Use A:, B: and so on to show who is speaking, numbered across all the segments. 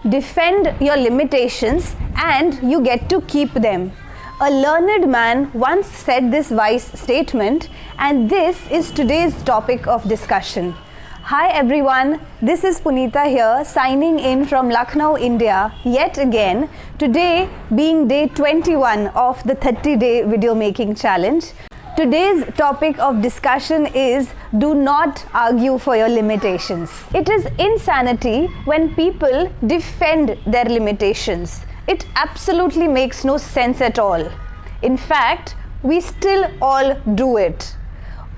A: defend your limitations, and you get to keep them. A learned man once said this wise statement, and this is today's topic of discussion. Hi everyone, this is Punita here, signing in from Lucknow, India, yet again, today being day 21 of the 30-day video making challenge. Today's topic of discussion is do not argue for your limitations. It is insanity when people defend their limitations. It absolutely makes no sense at all. In fact, we still all do it.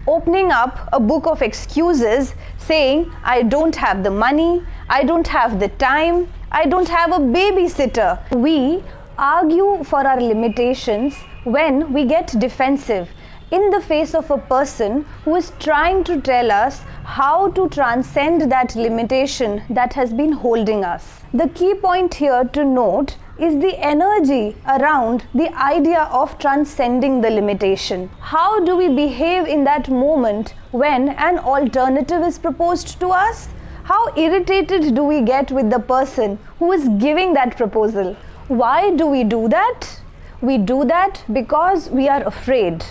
A: Opening up a book of excuses saying, I don't have the money, I don't have the time, I don't have a babysitter. We argue for our limitations when we get defensive in the face of a person who is trying to tell us how to transcend that limitation that has been holding us. The key point here to note is the energy around the idea of transcending the limitation. How do we behave in that moment when an alternative is proposed to us? How irritated do we get with the person who is giving that proposal? Why do we do that? We do that because we are afraid.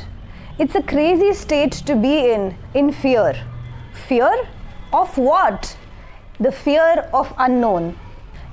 A: It's a crazy state to be in fear. Fear of what? The fear of unknown.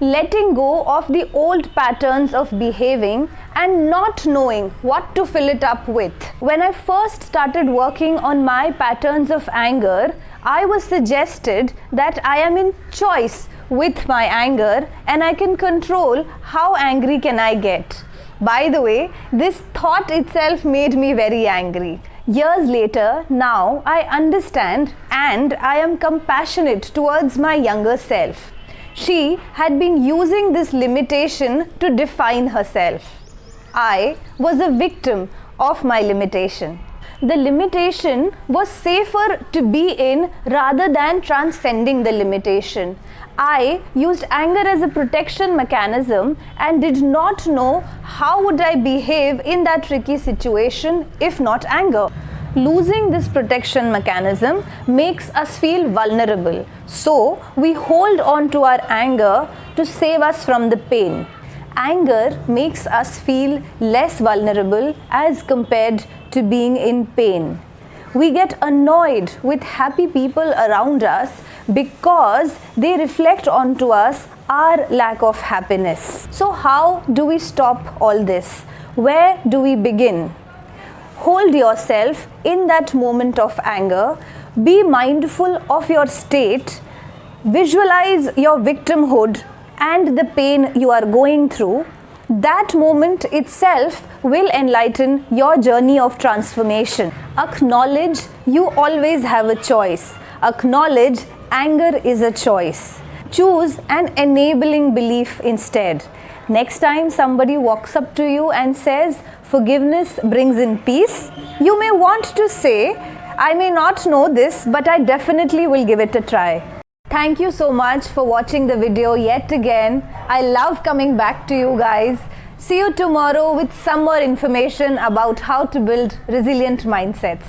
A: Letting go of the old patterns of behaving and not knowing what to fill it up with. When I first started working on my patterns of anger, I was suggested that I am in choice with my anger and I can control how angry can I get. By the way, this thought itself made me very angry. Years later, now I understand and I am compassionate towards my younger self. She had been using this limitation to define herself. I was a victim of my limitation. The limitation was safer to be in rather than transcending the limitation. I used anger as a protection mechanism and did not know how would I behave in that tricky situation if not anger. Losing this protection mechanism makes us feel vulnerable. So we hold on to our anger to save us from the pain. Anger makes us feel less vulnerable as compared to being in pain. We get annoyed with happy people around us because they reflect onto us our lack of happiness. So how do we stop all this? Where do we begin? Hold yourself in that moment of anger. Be mindful of your state. Visualize your victimhood and the pain you are going through. That moment itself will enlighten your journey of transformation. Acknowledge you always have a choice. Acknowledge anger is a choice. Choose an enabling belief instead. Next time somebody walks up to you and says, forgiveness brings in peace, you may want to say, I may not know this, but I definitely will give it a try. Thank you so much for watching the video yet again. I love coming back to you guys. See you tomorrow with some more information about how to build resilient mindsets.